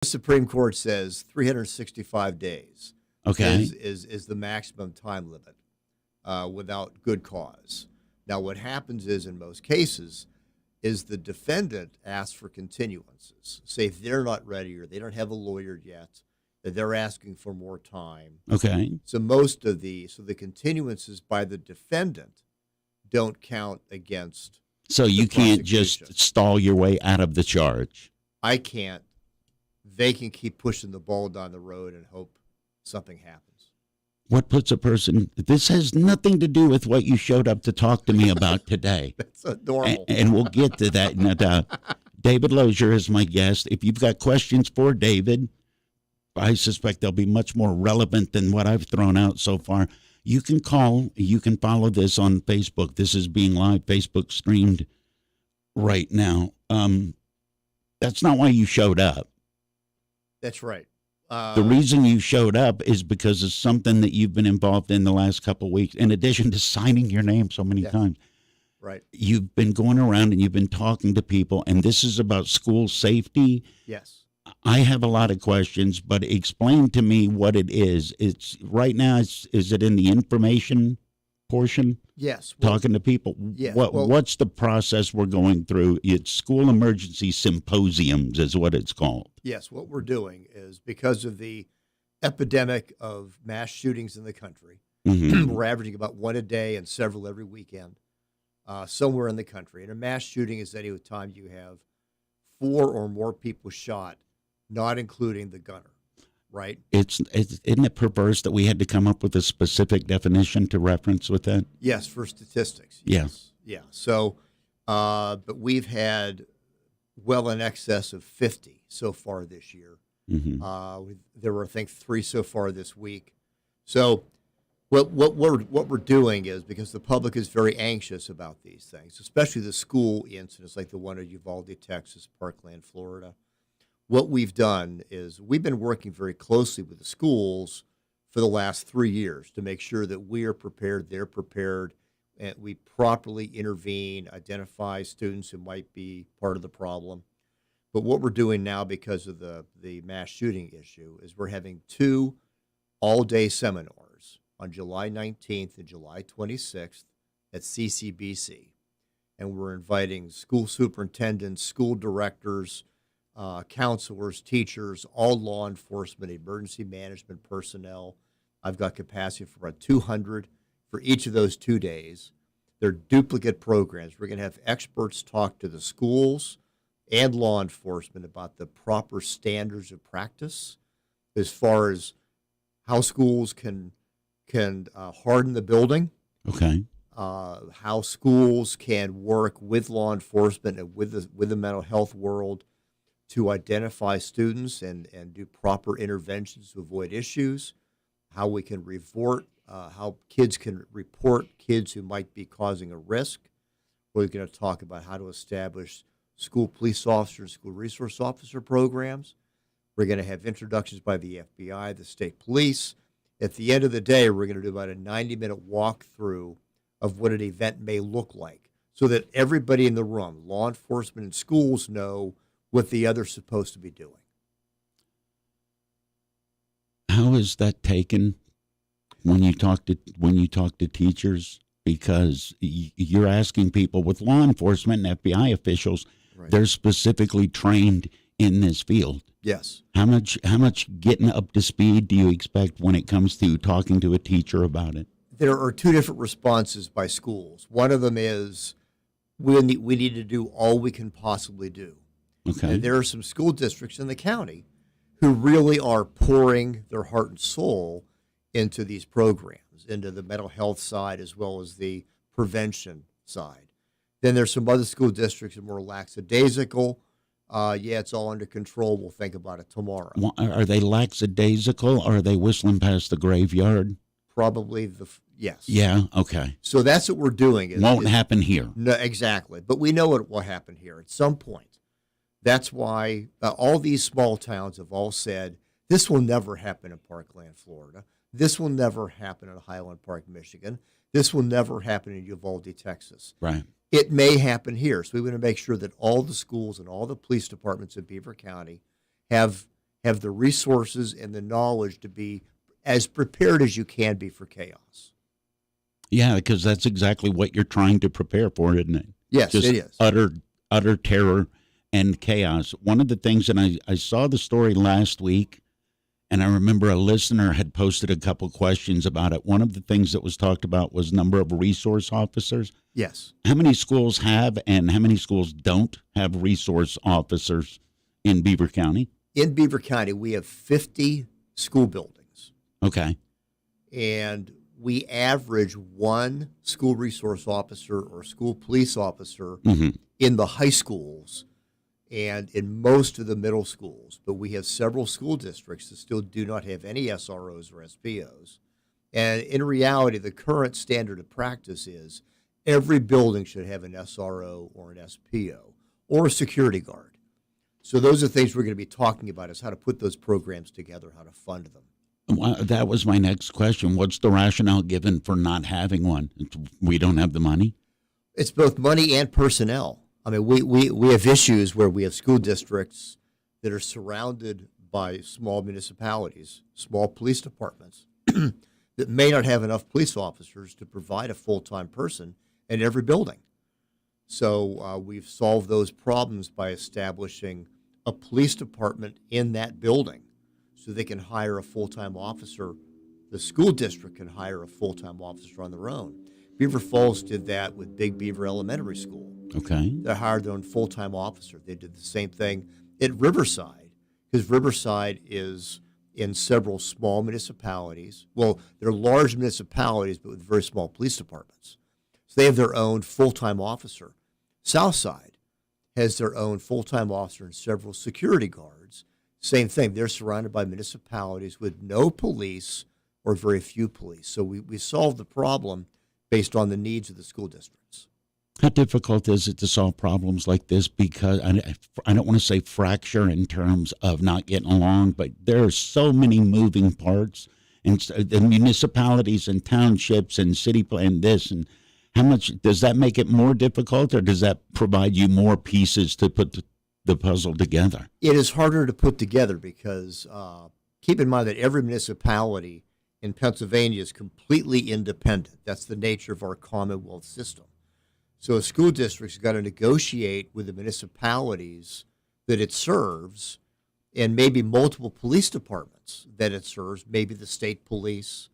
The Supreme Court says 365 days Okay. is the maximum time limit without good cause. Now, what happens is, in most cases, is the defendant asks for continuances. Say if they're not ready or they don't have a lawyer yet, that they're asking for more time. Okay. So the continuances by the defendant don't count against. So you can't prosecution. just stall your way out of the charge. I can't. They can keep pushing the ball down the road and hope something happens. What puts a person, this has nothing to do with what you showed up to talk to me about today. That's normal. And we'll get to that in a doubt. David Lozier is my guest. If you've got questions for David, I suspect they'll be much more relevant than what I've thrown out so far. You can call, you can follow this on Facebook. This is being live Facebook streamed right now. That's not why you showed up. That's right. The reason you showed up is because of something that you've been involved in the last couple of weeks, in addition to signing your name so many times. Right. You've been going around and you've been talking to people, and this is about school safety. Yes. I have a lot of questions, but explain to me what it is. It's right now, is it in the information portion? Yes. Talking to people? Yeah, what's the process we're going through? It's school emergency symposiums is what it's called. Yes, what we're doing is because of the epidemic of mass shootings in the country, we're averaging about one a day and several every weekend somewhere in the country. And a mass shooting is any time you have 4 or more people shot, not including the gunner, right? Isn't it perverse that we had to come up with a specific definition to reference with that? Yes, for statistics. Yes. Yeah. So, but we've had well in excess of 50 so far this year. There were, I think, 3 so far this week. So what we're doing is, because the public is very anxious about these things, especially the school incidents like the one at Uvalde, Texas, Parkland, Florida. What we've done is we've been working very closely with the schools for the last 3 years to make sure that we are prepared, they're prepared, and we properly intervene, identify students who might be part of the problem. But what we're doing now, because of the mass shooting issue, is we're having 2 all-day seminars on July 19th and July 26th at CCBC. And we're inviting school superintendents, school directors, counselors, teachers, all law enforcement, emergency management personnel. I've got capacity for about 200 for each of those 2 days. They're duplicate programs. We're going to have experts talk to the schools and law enforcement about the proper standards of practice as far as how schools can harden the building. Okay. How schools can work with law enforcement and with the mental health world to identify students and do proper interventions to avoid issues. How we can how kids can report kids who might be causing a risk. We're going to talk about how to establish school police officer and school resource officer programs. We're going to have introductions by the FBI, the state police. At the end of the day, we're going to do about a 90-minute walkthrough of what an event may look like so that everybody in the room, law enforcement and schools, know what the other's supposed to be doing. How is that taken when you talk to teachers? Because you're asking people with law enforcement and FBI officials, right. They're specifically trained in this field. Yes. How much getting up to speed do you expect when it comes to talking to a teacher about it? There are 2 different responses by schools. One of them is we need to do all we can possibly do. Okay. And there are some school districts in the county who really are pouring their heart and soul into these programs, into the mental health side as well as the prevention side. Then there's some other school districts that are more lackadaisical. It's all under control. We'll think about it tomorrow. Are they lackadaisical or are they whistling past the graveyard? Probably yes. Yeah, okay. So that's what we're doing. Won't happen here. No, exactly. But we know what will happen here at some point. That's why all these small towns have all said, this will never happen in Parkland, Florida. This will never happen in Highland Park, Michigan. This will never happen in Uvalde, Texas. Right. It may happen here. So we want to make sure that all the schools and all the police departments in Beaver County have have the resources and the knowledge to be as prepared as you can be for chaos. Yeah, because that's exactly what you're trying to prepare for, isn't it? Yes, Just it is. utter terror and chaos. One of the things, and I saw the story last week, and I remember a listener had posted a couple questions about it. One of the things that was talked about was number of resource officers. Yes. How many schools have and how many schools don't have resource officers in Beaver County? In Beaver County, we have 50 school buildings. Okay. And we average one school resource officer or school police officer in the high schools and in most of the middle schools. But we have several school districts that still do not have any SROs or SPOs. And in reality, the current standard of practice is every building should have an SRO or an SPO or a security guard. So those are things we're going to be talking about, is how to put those programs together, how to fund them. Well, that was my next question. What's the rationale given for not having one? We don't have the money? It's both money and personnel. I mean, we have issues where we have school districts that are surrounded by small municipalities, small police departments that may not have enough police officers to provide a full-time person in every building. So we've solved those problems by establishing a police department in that building so they can hire a full-time officer. The school district can hire a full-time officer on their own. Beaver Falls did that with Big Beaver Elementary School. Okay. They hired their own full-time officer. They did the same thing at Riverside, because Riverside is in several small municipalities. Well, they're large municipalities, but with very small police departments. So they have their own full-time officer. Southside has their own full-time officer and several security guards. Same thing. They're surrounded by municipalities with no police or very few police. So we solved the problem based on the needs of the school districts. How difficult is it to solve problems like this? Because I don't want to say fracture in terms of not getting along, but there are so many moving parts, and the municipalities and townships and city plan this, and how much does that make it more difficult, or does that provide you more pieces to put the puzzle together? It is harder to put together because keep in mind that every municipality in Pennsylvania is completely independent. That's the nature of our Commonwealth system. So a school district's got to negotiate with the municipalities that it serves and maybe multiple police departments that it serves, maybe the state police.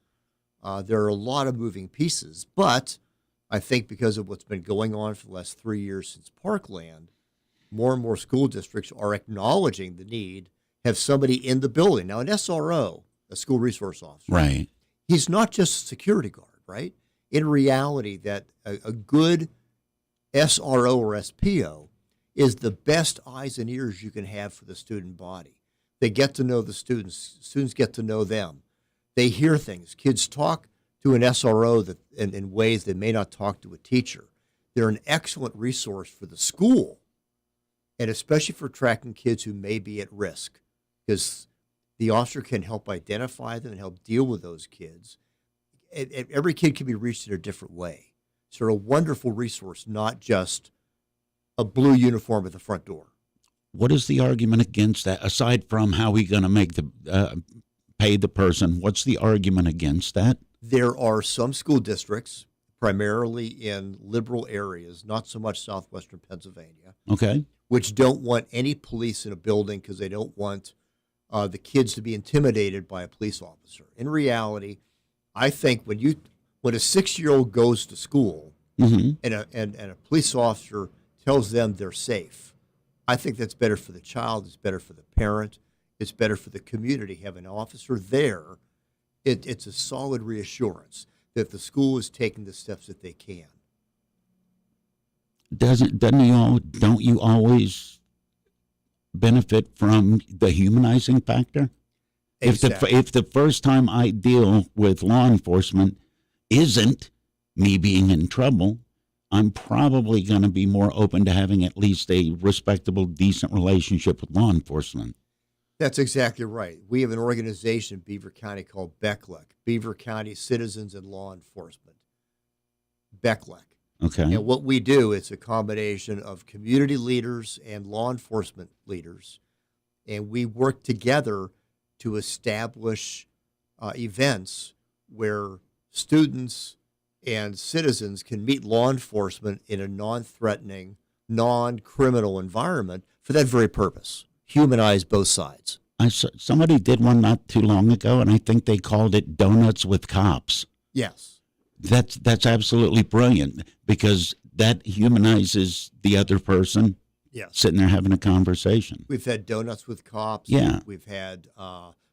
There are a lot of moving pieces, but I think because of what's been going on for the last 3 years since Parkland, more and more school districts are acknowledging the need, have somebody in the building. Now, an SRO, a school resource officer, Right. He's not just a security guard, right? In reality, that a good SRO or SPO is the best eyes and ears you can have for the student body. They get to know the students get to know them. They hear things. Kids talk to an SRO that in ways they may not talk to a teacher. They're an excellent resource for the school, and especially for tracking kids who may be at risk, because the officer can help identify them and help deal with those kids. Every kid can be reached in a different way. So they're a wonderful resource, not just a blue uniform at the front door. What is the argument against that? Aside from how we going to make the pay the person, what's the argument against that? There are some school districts, primarily in liberal areas, not so much southwestern Pennsylvania, Okay. which don't want any police in a building because they don't want the kids to be intimidated by a police officer. In reality, I think when a 6-year-old goes to school and a police officer tells them they're safe, I think that's better for the child. It's better for the parent. It's better for the community. Have an officer there. It's a solid reassurance that the school is taking the steps that they can. Don't you always benefit from the humanizing factor? Exactly. If the first time I deal with law enforcement isn't me being in trouble, I'm probably going to be more open to having at least a respectable, decent relationship with law enforcement. That's exactly right. We have an organization in Beaver County called BECLEC, Beaver County Citizens and Law Enforcement, BECLEC. Okay. And what we do is a combination of community leaders and law enforcement leaders. and we work together to establish events where students and citizens can meet law enforcement in a non-threatening, non-criminal environment for that very purpose. Humanize both sides. Somebody did one not too long ago, and I think they called it Donuts with Cops. Yes. That's absolutely brilliant, because that humanizes the other person. Yes. Sitting there having a conversation. We've had Donuts with Cops. Yeah. We've had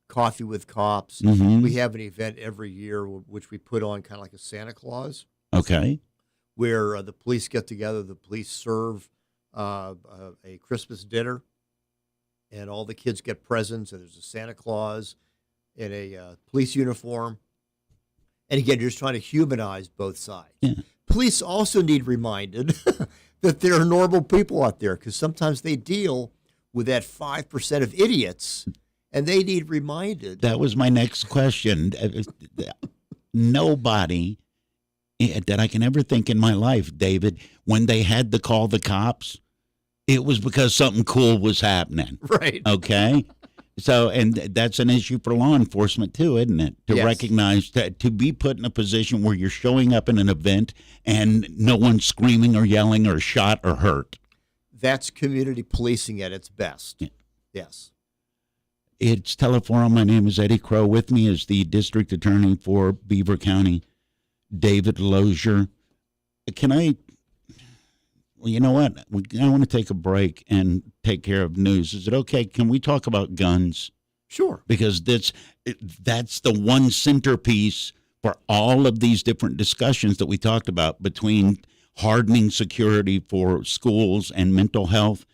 Coffee with Cops. Mm-hmm. We have an event every year which we put on kind of like a Santa Claus. Okay. Where the police get together, the police serve a Christmas dinner, and all the kids get presents, and there's a Santa Claus in a police uniform. And again, you're just trying to humanize both sides. Yeah. Police also need reminded that there are normal people out there, because sometimes they deal with that 5% of idiots, and they need reminded. That was my next question. Nobody that I can ever think in my life, David, when they had to call the cops, it was because something cool was happening. Right. Okay? So, and that's an issue for law enforcement too, isn't it? To Yes. recognize that, to be put in a position where you're showing up in an event and no one's screaming or yelling or shot or hurt. That's community policing at its best. Yeah. Yes. It's Teleforum. My name is Eddy Crow. With me is the district attorney for Beaver County, David Lozier. Well, you know what? I want to take a break and take care of news. Is it okay? Can we talk about guns? Sure. Because that's the one centerpiece for all of these different discussions that we talked about between hardening security for schools and mental health.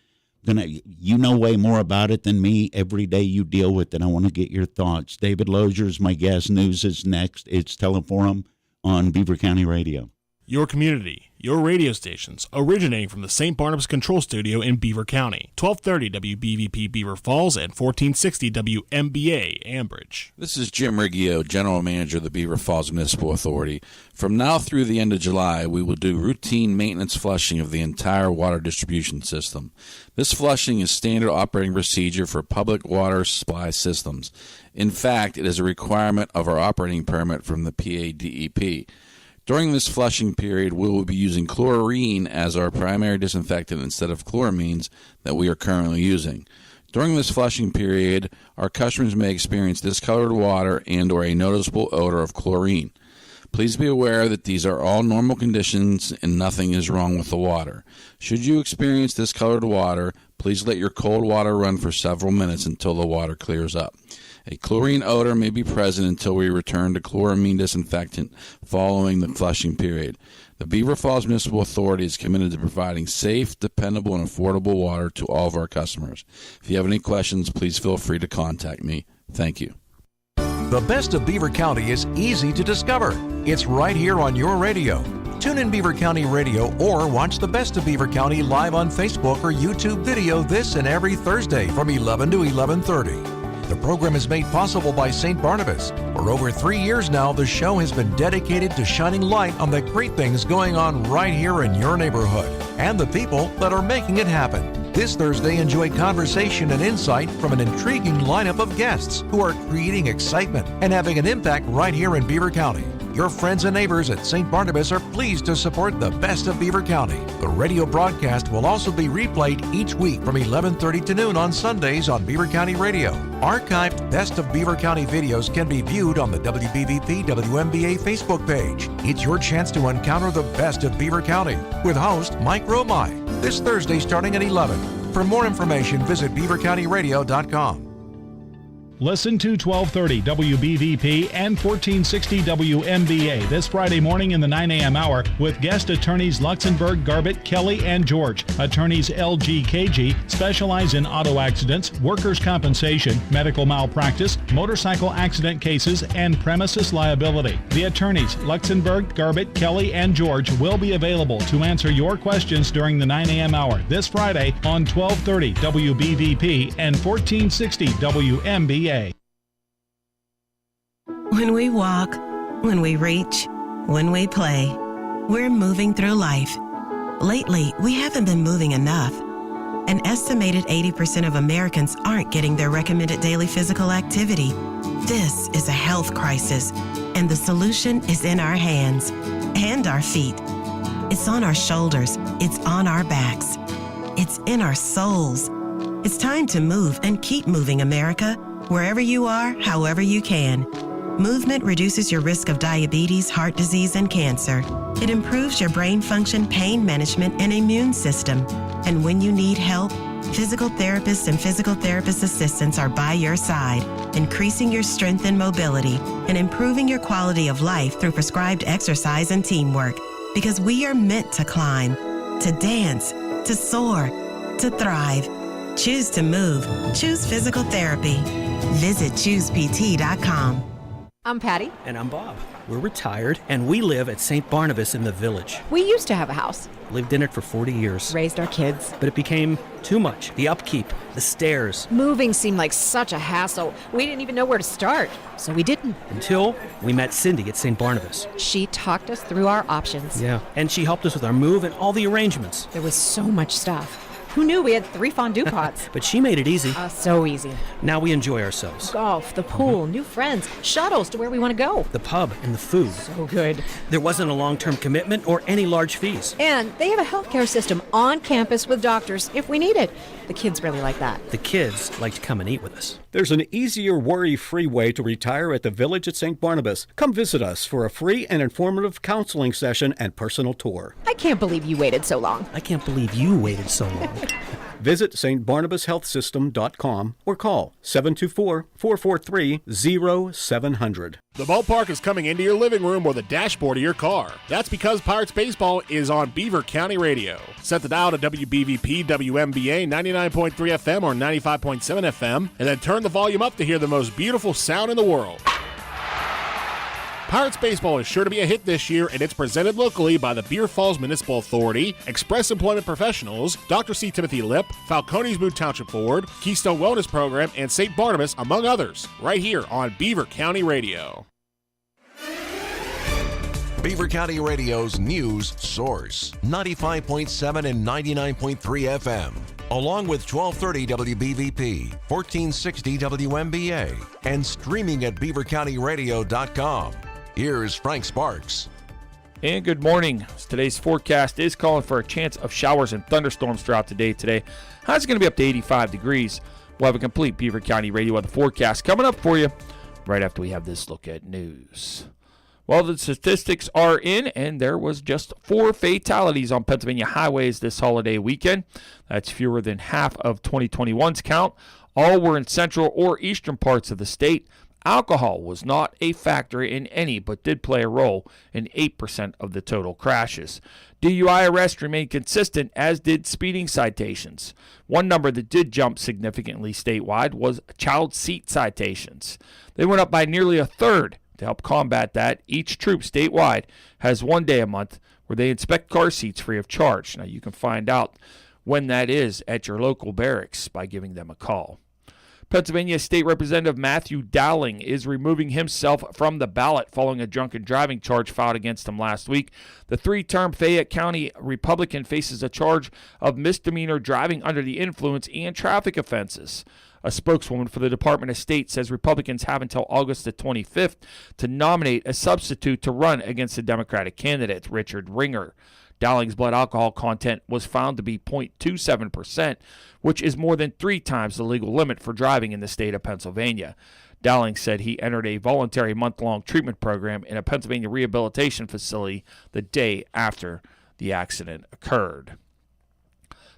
You know way more about it than me. Every day you deal with it. I want to get your thoughts. David Lozier is my guest. News is next. It's Teleforum on Beaver County Radio. Your community, your radio stations, originating from the St. Barnabas Control Studio in Beaver County. 1230 WBVP Beaver Falls and 1460 WMBA Ambridge. This is Jim Riggio, General Manager of the Beaver Falls Municipal Authority. From now through the end of July, we will do routine maintenance flushing of the entire water distribution system. This flushing is standard operating procedure for public water supply systems. In fact, it is a requirement of our operating permit from the PADEP. During this flushing period, we will be using chlorine as our primary disinfectant instead of chloramines that we are currently using. During this flushing period, our customers may experience discolored water and or a noticeable odor of chlorine. Please be aware that these are all normal conditions and nothing is wrong with the water. Should you experience discolored water, please let your cold water run for several minutes until the water clears up. A chlorine odor may be present until we return to chloramine disinfectant following the flushing period. The Beaver Falls Municipal Authority is committed to providing safe, dependable, and affordable water to all of our customers. If you have any questions, please feel free to contact me. Thank you. The best of Beaver County is easy to discover. It's right here on your radio. Tune in Beaver County Radio or watch the Best of Beaver County live on Facebook or YouTube video this and every Thursday from 11 to 11:30. The program is made possible by St. Barnabas. For over 3 years now, the show has been dedicated to shining light on the great things going on right here in your neighborhood and the people that are making it happen. This Thursday, enjoy conversation and insight from an intriguing lineup of guests who are creating excitement and having an impact right here in Beaver County. Your friends and neighbors at St. Barnabas are pleased to support the Best of Beaver County. The radio broadcast will also be replayed each week from 11:30 to noon on Sundays on Beaver County Radio. Archived Best of Beaver County videos can be viewed on the WBVP WMBA Facebook page. It's your chance to encounter the best of Beaver County with host Mike Romai this Thursday starting at 11. For more information, visit beavercountyradio.com. Listen to 1230 WBVP and 1460 WMBA this Friday morning in the 9 a.m. hour with guest attorneys Luxembourg, Garbett, Kelly, and George. Attorneys LGKG specialize in auto accidents, workers' compensation, medical malpractice, motorcycle accident cases, and premises liability. The attorneys Luxembourg, Garbett, Kelly, and George will be available to answer your questions during the 9 a.m. hour this Friday on 1230 WBVP and 1460 WMBA. When we walk, when we reach, when we play, we're moving through life. Lately, we haven't been moving enough. An estimated 80% of Americans aren't getting their recommended daily physical activity. This is a health crisis, and the solution is in our hands and our feet. It's on our shoulders. It's on our backs. It's in our souls. It's time to move and keep moving, America. Wherever you are, however you can. Movement reduces your risk of diabetes, heart disease, and cancer. It improves your brain function, pain management, and immune system. And when you need help, physical therapists and physical therapist assistants are by your side, increasing your strength and mobility and improving your quality of life through prescribed exercise and teamwork. Because we are meant to climb, to dance, to soar, to thrive. Choose to move. Choose physical therapy. Visit ChoosePT.com. I'm Patty. And I'm Bob. We're retired, and we live at St. Barnabas in the Village. We used to have a house. Lived in it for 40 years. Raised our kids. But it became too much. The upkeep, the stairs. Moving seemed like such a hassle. We didn't even know where to start, so we didn't. Until we met Cindy at St. Barnabas. She talked us through our options. Yeah, and she helped us with our move and all the arrangements. There was so much stuff. Who knew we had 3 fondue pots? But she made it easy. So easy. Now we enjoy ourselves. Golf, the pool, new friends, shuttles to where we want to go. The pub and the food. So good. There wasn't a long-term commitment or any large fees. And they have a healthcare system on campus with doctors if we need it. The kids really like that. The kids like to come and eat with us. There's an easier, worry-free way to retire at the Village at St. Barnabas. Come visit us for a free and informative counseling session and personal tour. I can't believe you waited so long. I can't believe you waited so long. Visit stbarnabashealthsystem.com or call 724-443-0700. The ballpark is coming into your living room or the dashboard of your car. That's because Pirates Baseball is on Beaver County Radio. Set the dial to WBVP WMBA 99.3 FM or 95.7 FM, and then turn the volume up to hear the most beautiful sound in the world. Pirates Baseball is sure to be a hit this year, and it's presented locally by the Beaver Falls Municipal Authority, Express Employment Professionals, Dr. C. Timothy Lip, Falcones Moon Township Board, Keystone Wellness Program, and St. Barnabas, among others, right here on Beaver County Radio. Beaver County Radio's news source, 95.7 and 99.3 FM, along with 1230 WBVP, 1460 WMBA, and streaming at beavercountyradio.com. Here's Frank Sparks. And good morning. Today's forecast is calling for a chance of showers and thunderstorms throughout the day today. High's going to be up to 85 degrees. We'll have a complete Beaver County Radio weather forecast coming up for you right after we have this look at news. Well, the statistics are in, and there was just 4 fatalities on Pennsylvania highways this holiday weekend. That's fewer than half of 2021's count. All were in central or eastern parts of the state. Alcohol was not a factor in any, but did play a role in 8% of the total crashes. DUI arrests remained consistent, as did speeding citations. One number that did jump significantly statewide was child seat citations. They went up by nearly a third. To help combat that, each troop statewide has one day a month where they inspect car seats free of charge. Now, you can find out when that is at your local barracks by giving them a call. Pennsylvania State Representative Matthew Dowling is removing himself from the ballot following a drunken driving charge filed against him last week. The 3-term Fayette County Republican faces a charge of misdemeanor driving under the influence and traffic offenses. A spokeswoman for the Department of State says Republicans have until August the 25th to nominate a substitute to run against the Democratic candidate, Richard Ringer. Dowling's blood alcohol content was found to be 0.27%, which is more than 3 times the legal limit for driving in the state of Pennsylvania. Dowling said he entered a voluntary month-long treatment program in a Pennsylvania rehabilitation facility the day after the accident occurred.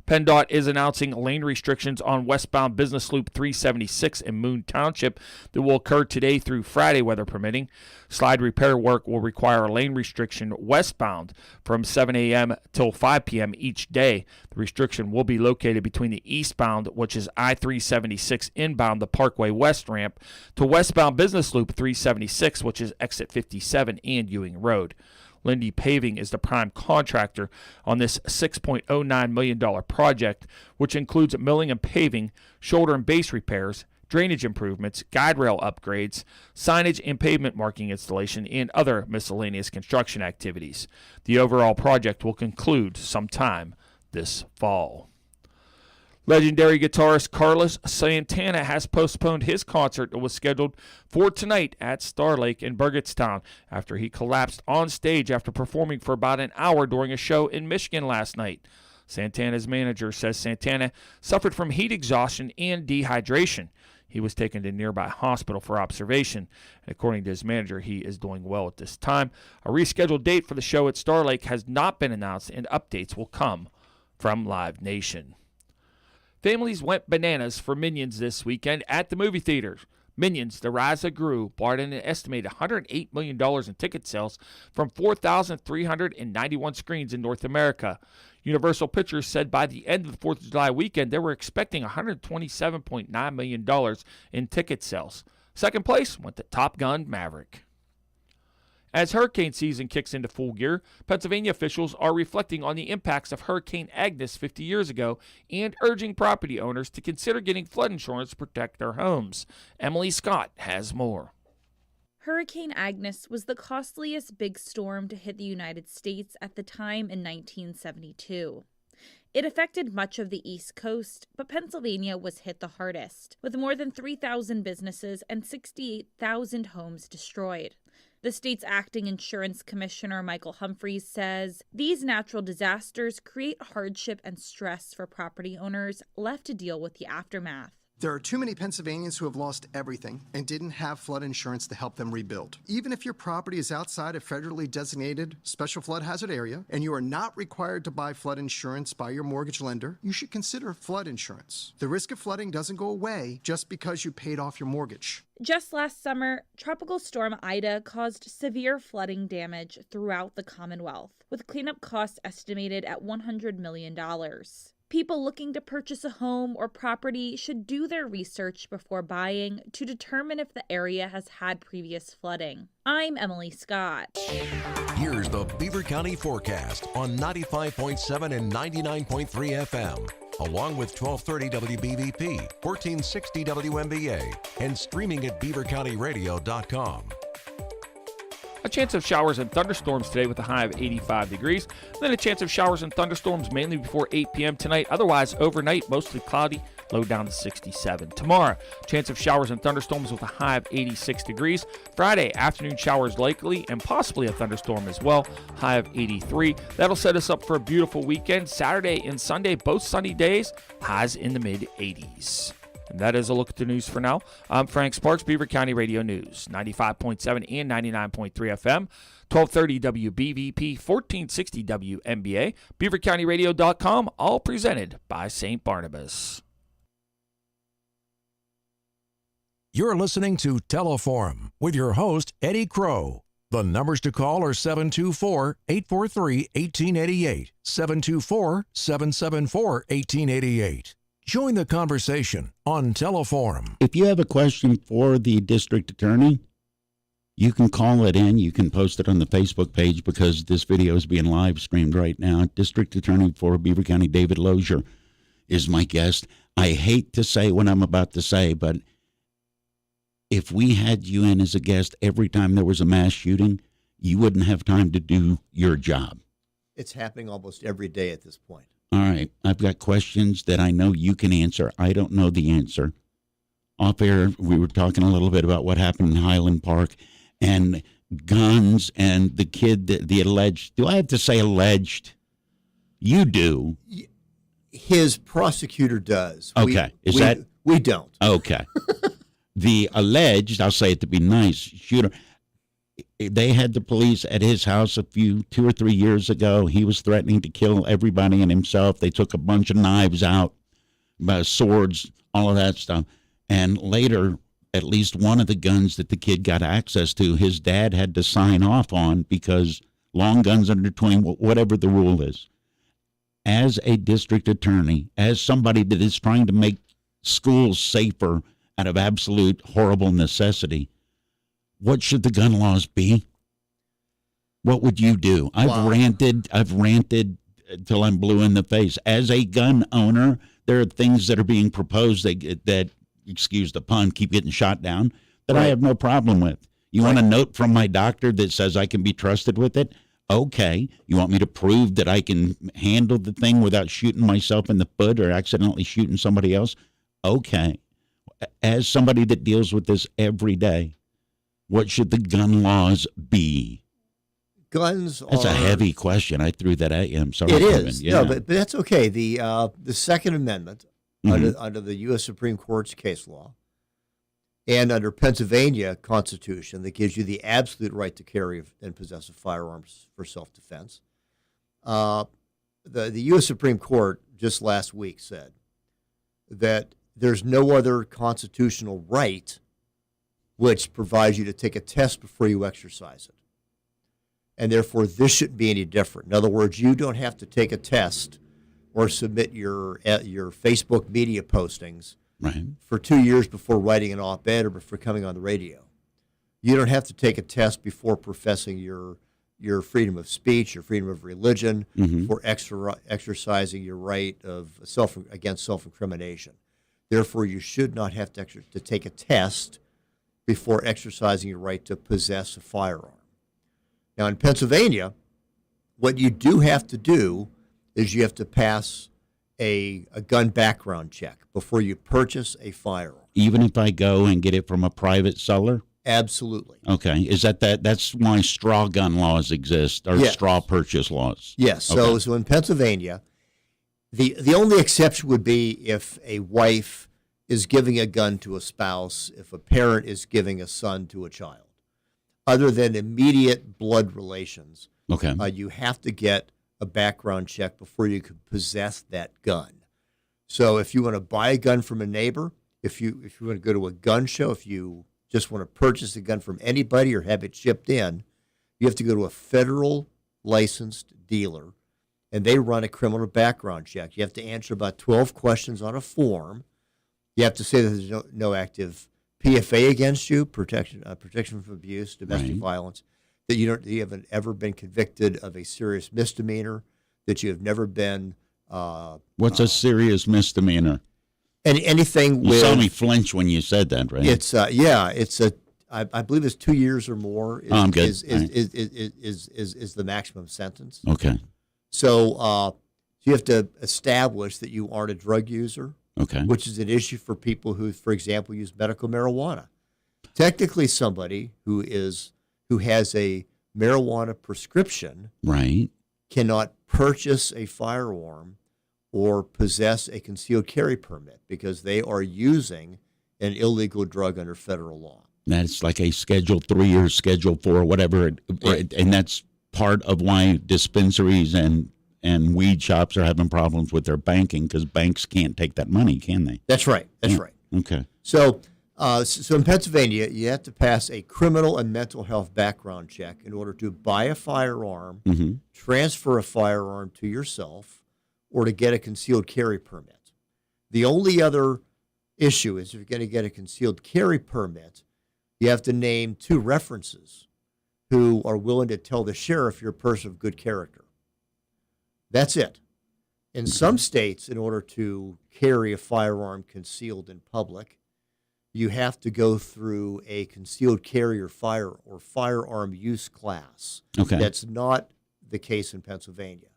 PennDOT is announcing lane restrictions on westbound Business Loop 376 in Moon Township that will occur today through Friday, weather permitting. Slide repair work will require a lane restriction westbound from 7 a.m. till 5 p.m. each day. The restriction will be located between the eastbound, which is I-376 inbound the Parkway West ramp, to westbound Business Loop 376, which is exit 57 and Ewing Road. Lindy Paving is the prime contractor on this $6.09 million project, which includes milling and paving, shoulder and base repairs, drainage improvements, guide rail upgrades, signage and pavement marking installation, and other miscellaneous construction activities. The overall project will conclude sometime this fall. Legendary guitarist Carlos Santana has postponed his concert that was scheduled for tonight at Star Lake in Burgettstown after he collapsed on stage after performing for about an hour during a show in Michigan last night. Santana's manager says Santana suffered from heat exhaustion and dehydration. He was taken to a nearby hospital for observation. And according to his manager, he is doing well at this time. A rescheduled date for the show at Star Lake has not been announced, and updates will come from Live Nation. Families went bananas for Minions this weekend at the movie theaters. Minions, The Rise of Gru, brought in an estimated $108 million in ticket sales from 4,391 screens in North America. Universal Pictures said by the end of the 4th of July weekend, they were expecting $127.9 million in ticket sales. Second place went to Top Gun Maverick. As hurricane season kicks into full gear, Pennsylvania officials are reflecting on the impacts of Hurricane Agnes 50 years ago and urging property owners to consider getting flood insurance to protect their homes. Emily Scott has more. Hurricane Agnes was the costliest big storm to hit the United States at the time in 1972. It affected much of the East Coast, but Pennsylvania was hit the hardest, with more than 3,000 businesses and 68,000 homes destroyed. The state's acting insurance commissioner, Michael Humphreys, says these natural disasters create hardship and stress for property owners left to deal with the aftermath. There are too many Pennsylvanians who have lost everything and didn't have flood insurance to help them rebuild. Even if your property is outside a federally designated special flood hazard area and you are not required to buy flood insurance by your mortgage lender, you should consider flood insurance. The risk of flooding doesn't go away just because you paid off your mortgage. Just last summer, Tropical Storm Ida caused severe flooding damage throughout the Commonwealth, with cleanup costs estimated at $100 million. People looking to purchase a home or property should do their research before buying to determine if the area has had previous flooding. I'm Emily Scott. Here's the Beaver County forecast on 95.7 and 99.3 FM, along with 1230 WBVP, 1460 WMBA, and streaming at beavercountyradio.com. A chance of showers and thunderstorms today with a high of 85 degrees. Then a chance of showers and thunderstorms mainly before 8 p.m. tonight. Otherwise, overnight, mostly cloudy, low down to 67. Tomorrow, chance of showers and thunderstorms with a high of 86 degrees. Friday, afternoon showers likely and possibly a thunderstorm as well, high of 83. That'll set us up for a beautiful weekend. Saturday and Sunday, both sunny days, highs in the mid-80s. And that is a look at the news for now. I'm Frank Sparks, Beaver County Radio News, 95.7 and 99.3 FM, 1230 WBVP, 1460 WMBA, beavercountyradio.com, all presented by St. Barnabas. You're listening to Teleforum with your host, Eddy Crow. The numbers to call are 724-843-1888, 724-774-1888. Join the conversation on Teleforum. If you have a question for the district attorney, you can call it in. You can post it on the Facebook page because this video is being live streamed right now. District Attorney for Beaver County, David Lozier, is my guest. I hate to say what I'm about to say, but if we had you in as a guest every time there was a mass shooting, you wouldn't have time to do your job. It's happening almost every day at this point. All right, I've got questions that I know you can answer. I don't know the answer. Off air, we were talking a little bit about what happened in Highland Park and guns and the kid, the alleged, do I have to say alleged? You do. His prosecutor does. Okay. We don't. Okay. The alleged, I'll say it to be nice, shooter, they had the police at his house 2 or 3 years ago. He was threatening to kill everybody and himself. They took a bunch of knives out, swords, all of that stuff. And later, at least one of the guns that the kid got access to, his dad had to sign off on because long guns under 20, whatever the rule is. As a district attorney, as somebody that is trying to make schools safer out of absolute horrible necessity, what should the gun laws be? What would you do? I've ranted till I'm blue in the face. As a gun owner, there are things that are being proposed that excuse the pun, keep getting shot down, that I have no problem with. You want a note from my doctor that says I can be trusted with it? Okay. You want me to prove that I can handle the thing without shooting myself in the foot or accidentally shooting somebody else? Okay. As somebody that deals with this every day, what should the gun laws be? That's a heavy question. I threw that at you. I'm sorry. It is. Kevin. Yeah. No, but that's okay. The Second Amendment under the U.S. Supreme Court's case law and under Pennsylvania Constitution that gives you the absolute right to carry and possess a firearm for self-defense. The U.S. Supreme Court just last week said that there's no other constitutional right which provides you to take a test before you exercise it. And therefore, this shouldn't be any different. In other words, you don't have to take a test or submit your Facebook media postings for 2 years before writing an op-ed or before coming on the radio. You don't have to take a test before professing your freedom of speech, your freedom of religion, for exercising your right of against self-incrimination. Therefore, you should not have to take a test before exercising your right to possess a firearm. Now, in Pennsylvania, what you do have to do is you have to pass a gun background check before you purchase a firearm. Even if I go and get it from a private seller? Absolutely. Okay. Is that's why straw gun laws exist, or straw purchase laws? Yes. Okay. So in Pennsylvania, the only exception would be if a wife is giving a gun to a spouse, if a parent is giving a son to a child. Other than immediate blood relations, you have to get a background check before you can possess that gun. So if you want to buy a gun from a neighbor, if you want to go to a gun show, if you just want to purchase a gun from anybody or have it shipped in, you have to go to a federal licensed dealer, and they run a criminal background check. You have to answer about 12 questions on a form. You have to say that there's no active PFA against you, protection from abuse, domestic violence, that you haven't ever been convicted of a serious misdemeanor, that you have never been. What's a serious misdemeanor? Anything you with. saw me flinch when you said that, right? It's I believe it's 2 years or more. I'm good. Is the maximum sentence? Okay. So you have to establish that you aren't a drug user. Okay. Which is an issue for people who, for example, use medical marijuana. Technically, somebody who has a marijuana prescription cannot purchase a firearm or possess a concealed carry permit because they are using an illegal drug under federal law. That's like a Schedule 3 or Schedule 4 or whatever, and that's part of why dispensaries and weed shops are having problems with their banking, because banks can't take that money, can they? That's right. That's right. Okay. So in Pennsylvania, you have to pass a criminal and mental health background check in order to buy a firearm, transfer a firearm to yourself, or to get a concealed carry permit. The only other issue is if you're going to get a concealed carry permit, you have to name 2 references who are willing to tell the sheriff you're a person of good character. That's it. In some states, in order to carry a firearm concealed in public, you have to go through a concealed carry or firearm use class. Okay. That's not the case in Pennsylvania.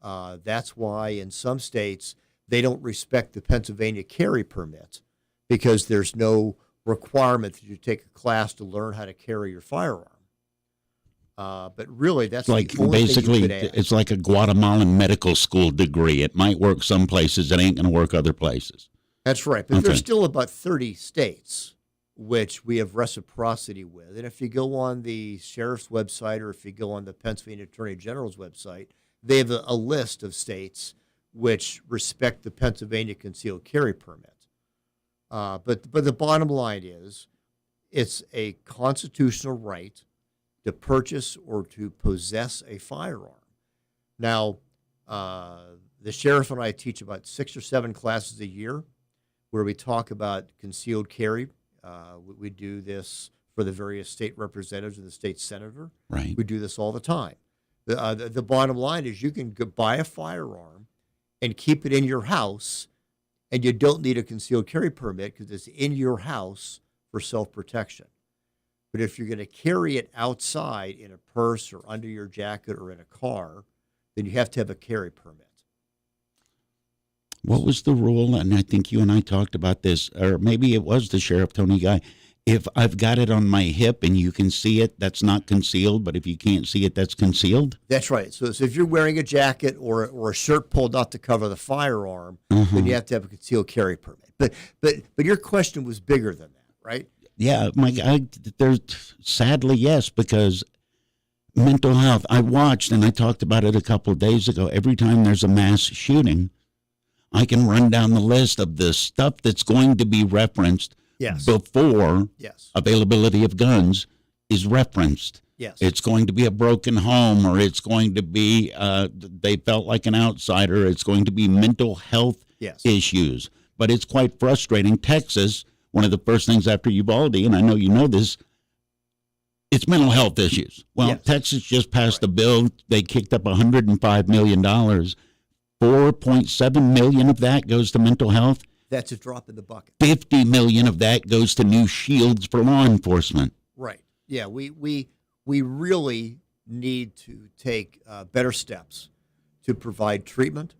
That's why in some states they don't respect the Pennsylvania carry permit because there's no requirement that you take a class to learn how to carry your firearm. But really, that's like the only basically thing you could add. It's like a Guatemalan medical school degree. It might work some places, it ain't going to work other places. That's right, but there's still about 30 states which we have reciprocity with. And if you go on the sheriff's website or if you go on the Pennsylvania Attorney General's website, they have a list of states which respect the Pennsylvania concealed carry permit. But the bottom line is it's a constitutional right to purchase or to possess a firearm. Now, the sheriff and I teach about 6 or 7 classes a year where we talk about concealed carry. We do this for the various state representatives and the state senator. Right. We do this all the time. The bottom line is you can go buy a firearm and keep it in your house, and you don't need a concealed carry permit because it's in your house for self-protection. But if you're going to carry it outside in a purse or under your jacket or in a car, then you have to have a carry permit. What was the rule? And I think you and I talked about this, or maybe it was the Sheriff Tony guy. If I've got it on my hip and you can see it, that's not concealed. But if you can't see it, that's concealed? That's right. So if you're wearing a jacket or a shirt pulled out to cover the firearm, then you have to have a concealed carry permit. But your question was bigger than that, right? Yeah, there's sadly, yes, because mental health. I watched, and I talked about it a couple of days ago. Every time there's a mass shooting, I can run down the list of the stuff that's going to be referenced before availability of guns is referenced. Yes. It's going to be a broken home, or it's going to be they felt like an outsider. It's going to be mental health issues. But it's quite frustrating. Texas, one of the first things after Uvalde, and I know you know this, it's mental health issues. Well, Texas just passed a bill. They kicked up $105 million. $4.7 million of that goes to mental health. That's a drop in the bucket. $50 million of that goes to new shields for law enforcement. Right. Yeah, we really need to take better steps to provide treatment.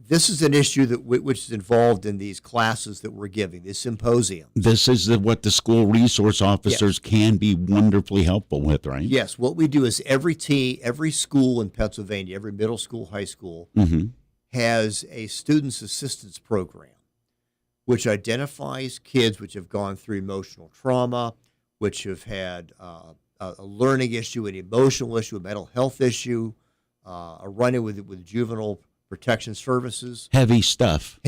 This is an issue which is involved in these classes that we're giving, this symposium. This is what the school resource officers can be wonderfully helpful with, right? Yes. What we do is every school in Pennsylvania, every middle school, high school, has a students assistance program, which identifies kids which have gone through emotional trauma, which have had a learning issue, an emotional issue, a mental health issue, a run-in with juvenile protection services. Heavy stuff.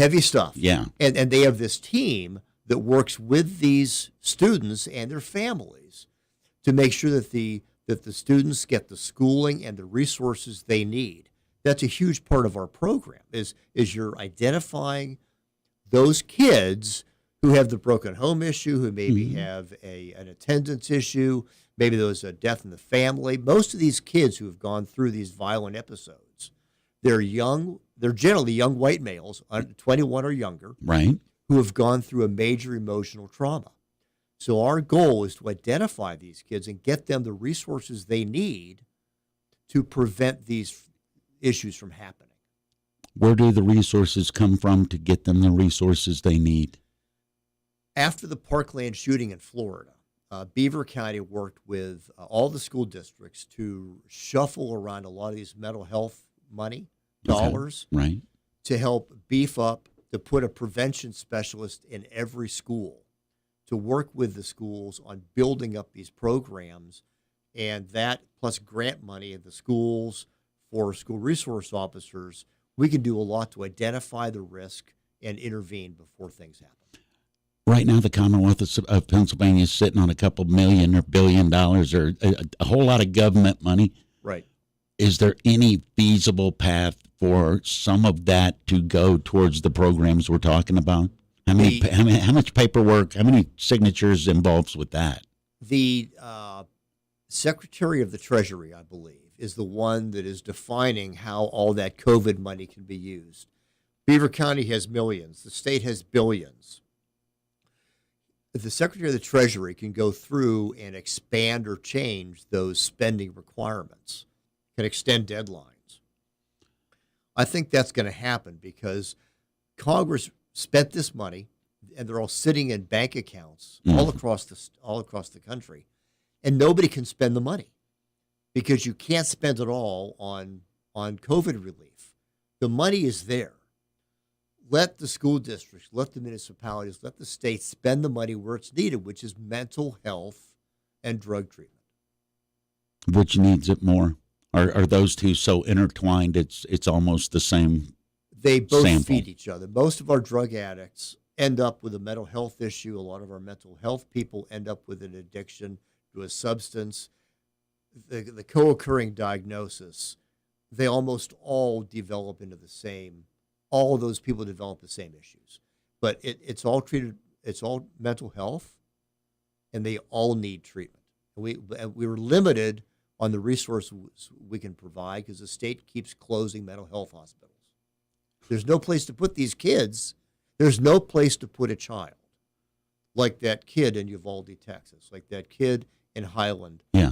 Yeah. And they have this team that works with these students and their families to make sure that the students get the schooling and the resources they need. That's a huge part of our program is you're identifying those kids who have the broken home issue, who maybe have an attendance issue, maybe there was a death in the family. Most of these kids who have gone through these violent episodes, they're generally young white males, 21 or younger, right, who have gone through a major emotional trauma. So our goal is to identify these kids and get them the resources they need to prevent these issues from happening. Where do the resources come from to get them the resources they need? After the Parkland shooting in Florida, Beaver County worked with all the school districts to shuffle around a lot of these mental health money, dollars, right, to help beef up, to put a prevention specialist in every school, to work with the schools on building up these programs, and that plus grant money at the schools for school resource officers, we can do a lot to identify the risk and intervene before things happen. Right now, the Commonwealth of Pennsylvania is sitting on a couple million or $1 billion or a whole lot of government money. Right. Is there any feasible path for some of that to go towards the programs we're talking about? How much paperwork, how many signatures involves with that? The Secretary of the Treasury, I believe, is the one that is defining how all that COVID money can be used. Beaver County has millions. The state has billions. The Secretary of the Treasury can go through and expand or change those spending requirements, can extend deadlines. I think that's going to happen because Congress spent this money, and they're all sitting in bank accounts all across the country, and nobody can spend the money because you can't spend it all on COVID relief. The money is there. Let the school districts, let the municipalities, let the state spend the money where it's needed, which is mental health and drug treatment. Which needs it more? Are those two so intertwined it's almost the same? They both sample. feed each other. Most of our drug addicts end up with a mental health issue. A lot of our mental health people end up with an addiction to a substance. The co-occurring diagnosis, they almost all develop into the same. All of those people develop the same issues, but it's all treated. It's all mental health, and they all need treatment. We were limited on the resources we can provide because the state keeps closing mental health hospitals. There's no place to put these kids. There's no place to put a child like that kid in Uvalde, Texas, like that kid in Highland. Yeah.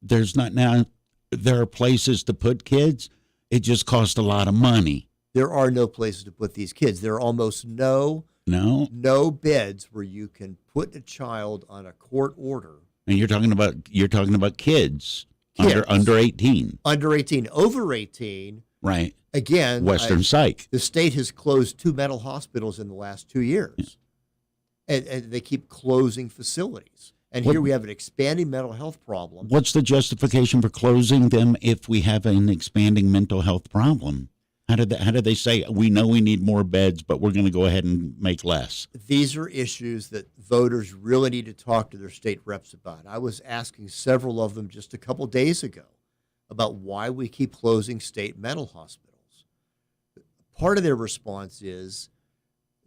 There's not now. There are places to put kids. It just costs a lot of money. There are no places to put these kids. There are almost no beds where you can put a child on a court order. And you're talking about kids. Under 18. Under 18. Over 18. Right. Again, Western Psych. The state has closed 2 mental hospitals in the last 2 years. Yeah. And they keep closing facilities. And here we have an expanding mental health problem. What's the justification for closing them if we have an expanding mental health problem? How do they say, we know we need more beds, but we're going to go ahead and make less? These are issues that voters really need to talk to their state reps about. I was asking several of them just a couple days ago about why we keep closing state mental hospitals. Part of their response is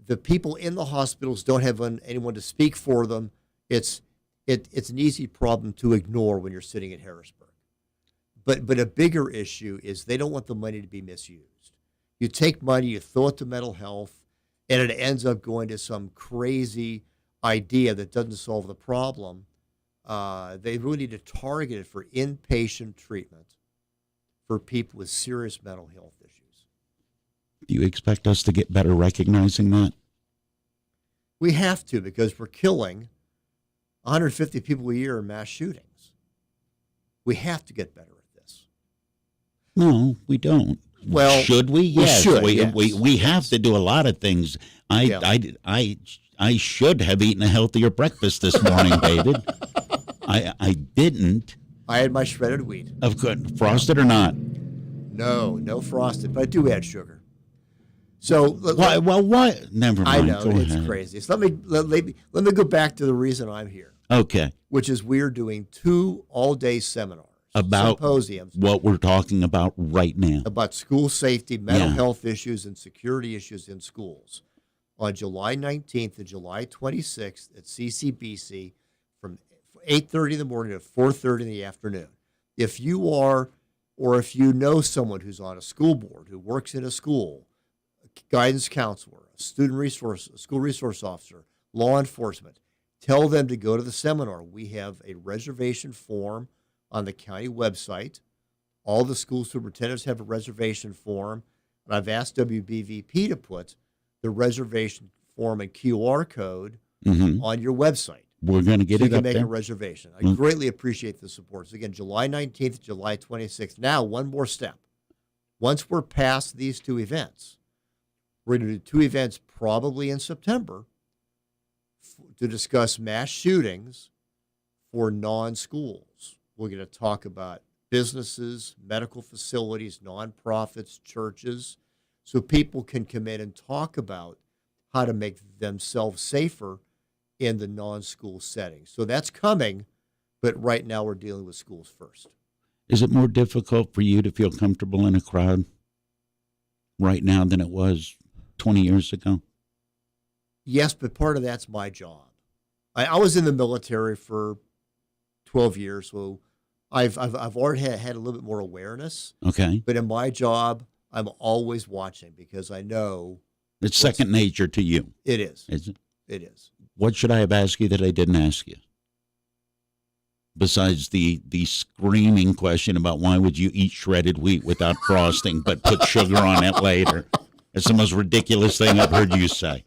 the people in the hospitals don't have anyone to speak for them. It's an easy problem to ignore when you're sitting in Harrisburg. But a bigger issue is they don't want the money to be misused. You take money, you throw it to mental health, and it ends up going to some crazy idea that doesn't solve the problem. They really need to target it for inpatient treatment for people with serious mental health issues. Do you expect us to get better recognizing that? We have to, because we're killing 150 people a year in mass shootings. We have to get better at this. No, we don't. Well, should we? Yes, we have to do a lot of things. I should have eaten a healthier breakfast this morning, David. I didn't. I had my shredded wheat. Of course, frosted or not? No frosted, but I do add sugar. So why? Never mind. I know go it's ahead. crazy. So let me go back to the reason I'm here. Okay. Which is we're doing 2 all-day seminars. About symposiums, what we're talking about right now. About school safety, mental health issues, and security issues in schools on July 19th and July 26th at CCBC from 8:30 in the morning to 4:30 in the afternoon. If you are, or if you know someone who's on a school board, who works in a school, a guidance counselor, a school resource officer, law enforcement, tell them to go to the seminar. We have a reservation form on the county website. All the school superintendents have a reservation form, and I've asked WBVP to put the reservation form and QR code on your website. We're going to get so it up you can make there. a reservation. I greatly appreciate the support. So again, July 19th, July 26th. Now, one more step. Once we're past these 2 events, we're going to do 2 events probably in September to discuss mass shootings for non-schools. We're going to talk about businesses, medical facilities, nonprofits, churches, so people can come in and talk about how to make themselves safer in the non-school setting. So that's coming, but right now we're dealing with schools first. Is it more difficult for you to feel comfortable in a crowd right now than it was 20 years ago? Yes, but part of that's my job. I was in the military for 12 years, so I've already had a little bit more awareness. Okay. But in my job, I'm always watching because I know it's second nature to you. It is. Is it? It is. What should I have asked you that I didn't ask you? Besides the screaming question about why would you eat shredded wheat without frosting but put sugar on it later? It's the most ridiculous thing I've heard you say.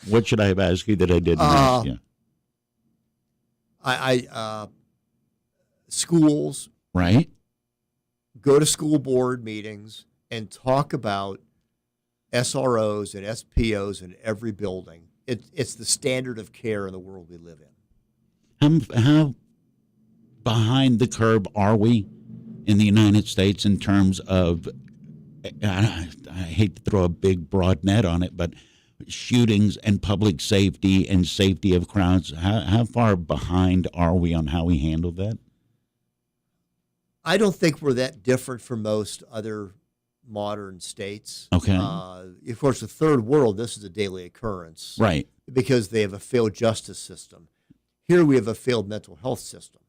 What should I have asked you that I didn't ask you? Schools. Right. Go to school board meetings and talk about SROs and SPOs in every building. It's the standard of care in the world we live in. How behind the curve are we in the United States in terms of, I hate to throw a big broad net on it, but shootings and public safety and safety of crowds? How far behind are we on how we handle that? I don't think we're that different from most other modern states. Okay. Of course, the third world, this is a daily occurrence. Right. Because they have a failed justice system. Here we have a failed mental health system.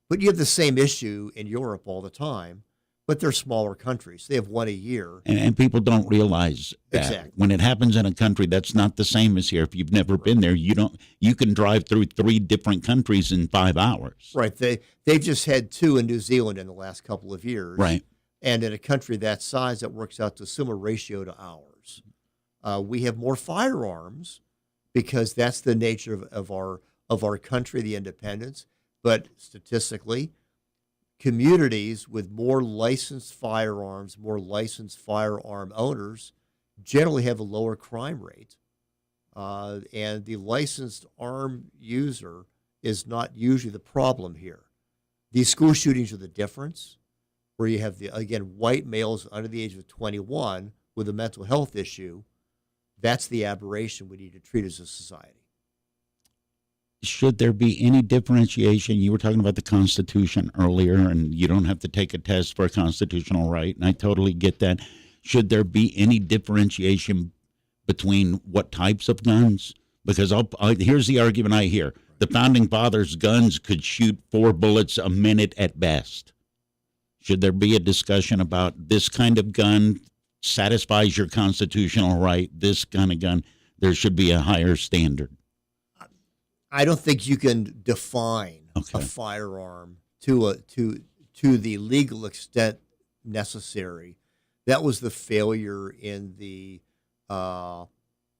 But you have the same issue in Europe all the time but they're smaller countries. They have one a year. And people don't realize that. Exactly. When it happens in a country, that's not the same as here. If you've never been there, you can drive through 3 different countries in 5 hours. Right. They've just had 2 in New Zealand in the last couple of years. Right. And in a country that size, that works out to a similar ratio to ours. We have more firearms because that's the nature of our country, the independence. But statistically, communities with more licensed firearms, more licensed firearm owners, generally have a lower crime rate. And the licensed arm user is not usually the problem here. These school shootings are the difference, where you have, white males under the age of 21 with a mental health issue. That's the aberration we need to treat as a society. Should there be any differentiation? You were talking about the Constitution earlier, and you don't have to take a test for a constitutional right, and I totally get that. Should there be any differentiation between what types of guns? Because here's the argument I hear. The Founding Fathers' guns could shoot 4 bullets a minute at best. Should there be a discussion about this kind of gun satisfies your constitutional right, this kind of gun, there should be a higher standard? I don't think you can define a firearm to the legal extent necessary. That was the failure in the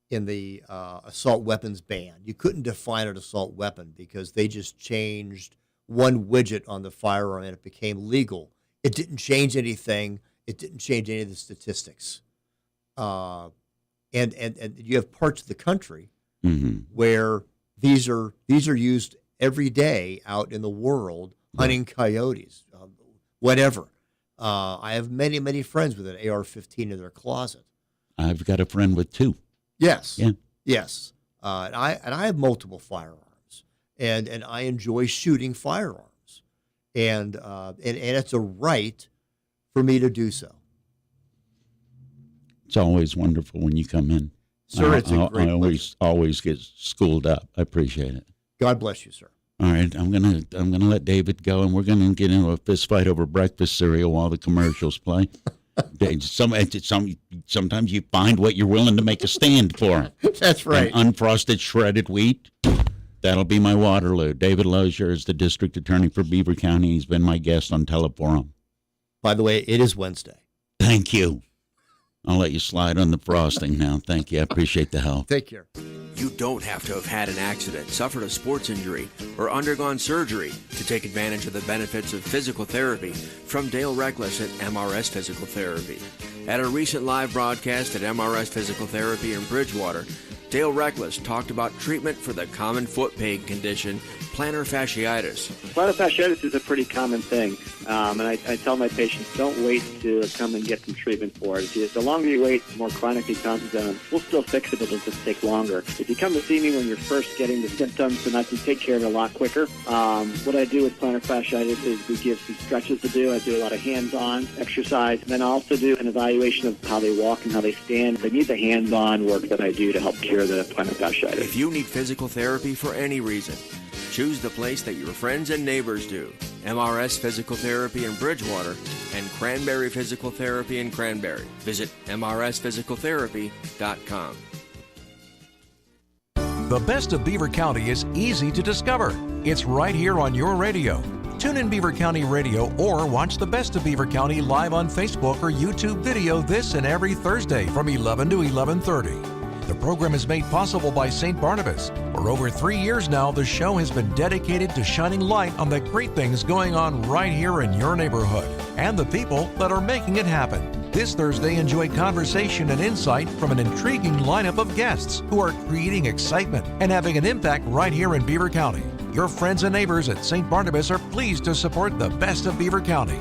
assault weapons ban. You couldn't define an assault weapon because they just changed one widget on the firearm and it became legal. It didn't change anything. It didn't change any of the statistics. And you have parts of the country where these are used every day out in the world, hunting coyotes, whatever. I have many, many friends with an AR-15 in their closet. I've got a friend with 2. Yes. Yeah. Yes. And I have multiple firearms, and I enjoy shooting firearms, and it's a right for me to do so. It's always wonderful when you come in. Sir, it's a great I always get schooled up. I appreciate it. God bless you, sir. All right, I'm gonna let David go, and we're gonna get into a fist fight over breakfast cereal while the commercials play. Sometimes you find what you're willing to make a stand for. That's right. And unfrosted shredded wheat. That'll be my Waterloo. David Lozier is the district attorney for Beaver County. He's been my guest on Teleforum. By the way, it is Wednesday. Thank you. I'll let you slide on the frosting now. Thank you. I appreciate the help. Take care. You don't have to have had an accident, suffered a sports injury, or undergone surgery to take advantage of the benefits of physical therapy from Dale Reckless at MRS Physical Therapy. At a recent live broadcast at MRS Physical Therapy in Bridgewater, Dale Reckless talked about treatment for the common foot pain condition, plantar fasciitis. Plantar fasciitis is a pretty common thing, and I tell my patients, don't wait to come and get some treatment for it. The longer you wait, the more chronic it becomes, and we'll still fix it, it'll just take longer. If you come to see me when you're first getting the symptoms, then I can take care of it a lot quicker. What I do with plantar fasciitis is we give some stretches to do. I do a lot of hands-on exercise, and then I also do an evaluation of how they walk and how they stand. They need the hands-on work that I do to help cure the plantar fasciitis. If you need physical therapy for any reason, choose the place that your friends and neighbors do. MRS Physical Therapy in Bridgewater and Cranberry Physical Therapy in Cranberry. Visit mrsphysicaltherapy.com. The best of Beaver County is easy to discover. It's right here on your radio. Tune in Beaver County Radio or watch the best of Beaver County live on Facebook or YouTube video this and every Thursday from 11 to 11:30. The program is made possible by St. Barnabas. For over 3 years now, the show has been dedicated to shining light on the great things going on right here in your neighborhood and the people that are making it happen. This Thursday, enjoy conversation and insight from an intriguing lineup of guests who are creating excitement and having an impact right here in Beaver County. Your friends and neighbors at St. Barnabas are pleased to support the best of Beaver County.